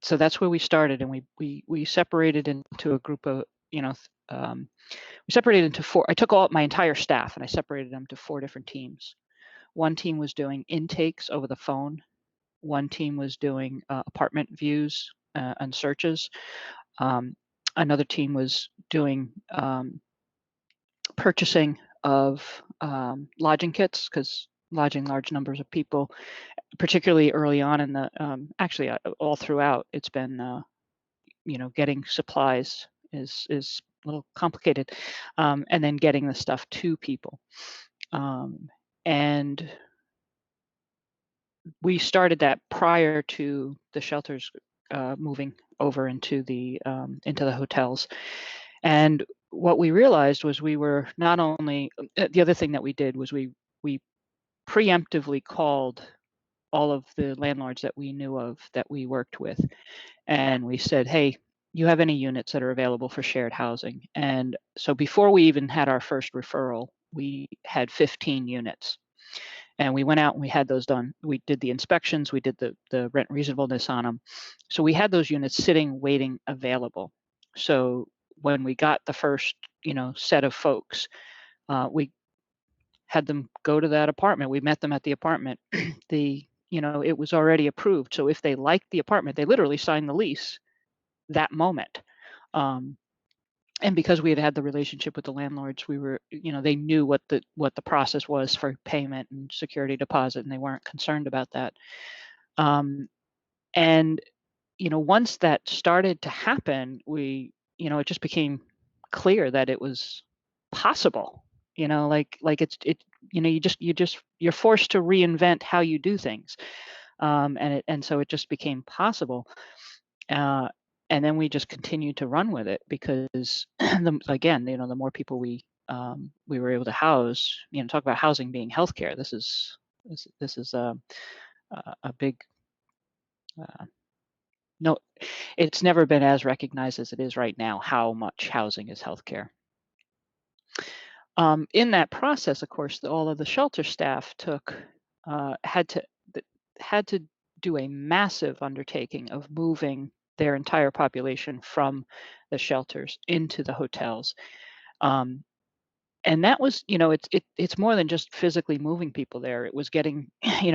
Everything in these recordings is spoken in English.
So that's where we started, and we separated into a group of, we separated into four. I took all my entire staff and I separated them to four different teams. One team was doing intakes over the phone. One team was doing apartment views and searches. Another team was doing purchasing of lodging kits, because lodging large numbers of people, particularly early on in the, actually all throughout, it's been, getting supplies is a little complicated, and then getting the stuff to people. And we started that prior to the shelters moving over into the hotels. And what we realized was we were not only, the other thing that we did was we preemptively called all of the landlords that we knew of that we worked with, and we said, hey, you have any units that are available for shared housing? And so before we even had our first referral, we had 15 units. And we went out and we had those done. We did the inspections, we did the rent reasonableness on them. So we had those units sitting, waiting, available. So when we got the first, set of folks, we had them go to that apartment. We met them at the apartment. It was already approved. So if they liked the apartment, they literally signed the lease that moment. And because we had had the relationship with the landlords, we were, they knew what the process was for payment and security deposit, and they weren't concerned about that. And once that started to happen, it just became clear that it was possible. You're forced to reinvent how you do things, and so it just became possible. And then we just continued to run with it because, the more people we were able to house, talk about housing being healthcare. This is a big. No, it's never been as recognized as it is right now, how much housing is healthcare. In that process, of course, all of the shelter staff had to do a massive undertaking of moving their entire population from the shelters into the hotels. And that was, it's more than just physically moving people there. It was getting,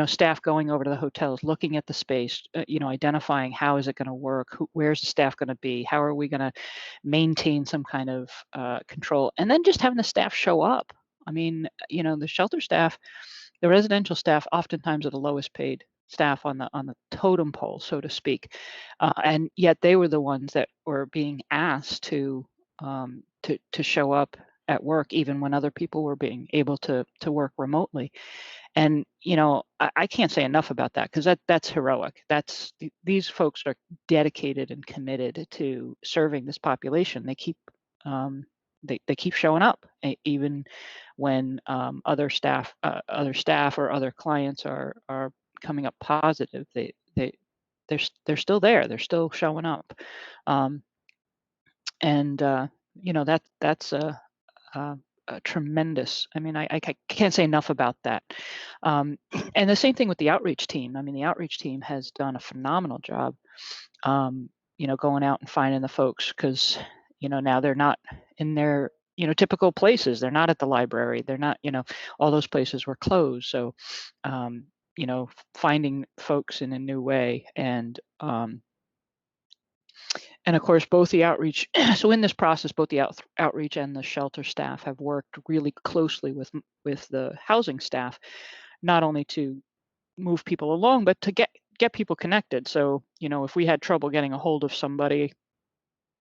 staff going over to the hotels, looking at the space, identifying how is it going to work, where's the staff going to be, how are we going to maintain some kind of control, and then just having the staff show up. I mean, the shelter staff, the residential staff, oftentimes are the lowest paid staff on the totem pole, so to speak, and yet they were the ones that were being asked to show up at work, even when other people were being able to work remotely. And I can't say enough about that, because that's heroic. These folks are dedicated and committed to serving this population. They keep they keep showing up, even when other staff or other clients are coming up positive. They're still there. They're still showing up, and that's a tremendous. I mean, I can't say enough about that. And the same thing with the outreach team. I mean, the outreach team has done a phenomenal job, going out and finding the folks, because, now they're not in their, typical places. They're not at the library. They're not, all those places were closed. So, finding folks in a new way. And of course, both the outreach, so in this process, both the outreach and the shelter staff have worked really closely with the housing staff, not only to move people along, but to get people connected. So, if we had trouble getting a hold of somebody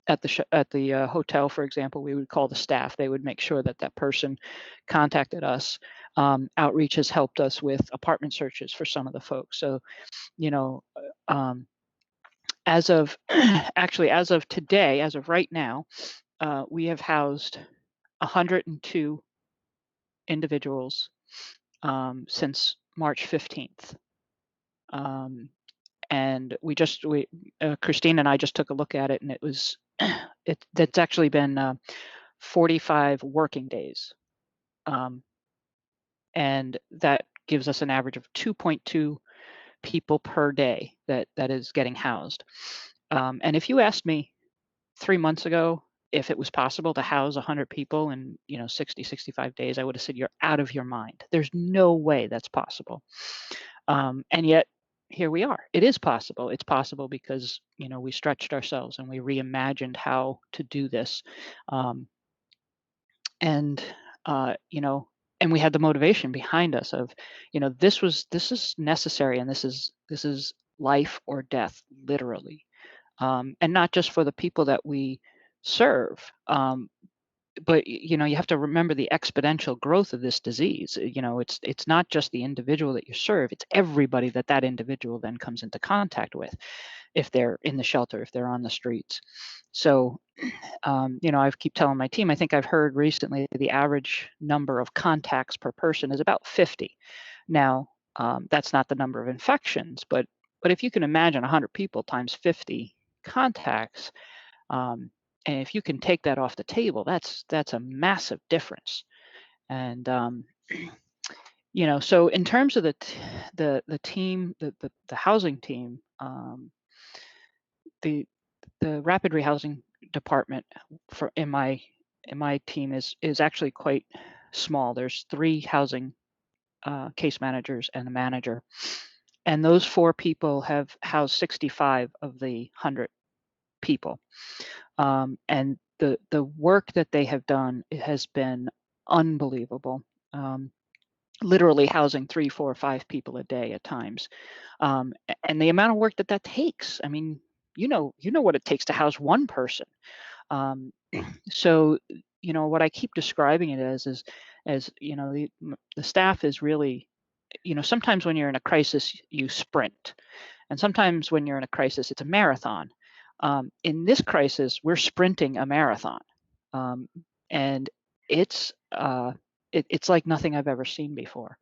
at the hotel, for example, we would call the staff. They would make sure that person contacted us. Outreach has helped us with apartment searches for some of the folks. So, as of today, as of right now, we have housed 102 individuals since March 15th. And Christine and I just took a look at it, and that's actually been 45 working days. And that gives us an average of 2.2 people per day that is getting housed. And if you asked me 3 months ago if it was possible to house 100 people in 60, 65 days, I would have said you're out of your mind. There's no way that's possible. And yet here we are. It is possible. It's possible because we stretched ourselves and we reimagined how to do this. Um, and uh, you know and we had the motivation behind us of this is necessary, and this is life or death, literally. And not just for the people that we serve, but you have to remember the exponential growth of this disease. It's not just the individual that you serve, it's everybody that individual then comes into contact with, if they're in the shelter, if they're on the streets. So I keep telling my team, I think I've heard recently the average number of contacts per person is about 50. Now, that's not the number of infections, but if you can imagine 100 people times 50 contacts, um, and if you can take that off the table, that's a massive difference. And so in terms of the team, the housing team, the the rapid rehousing department for in my team is actually quite small. There's 3 housing case managers and a manager, and those 4 people have housed 65 of the 100 people. And the work that they have done, it has been unbelievable. Um, Literally housing 3, 4, 5 people a day at times, and the amount of work that takes. I mean, you know what it takes to house one person. Um, so what I keep describing it as the staff is really, sometimes when you're in a crisis you sprint, and sometimes when you're in a crisis it's a marathon. In this crisis we're sprinting a marathon, um, and it's like nothing I've ever seen before.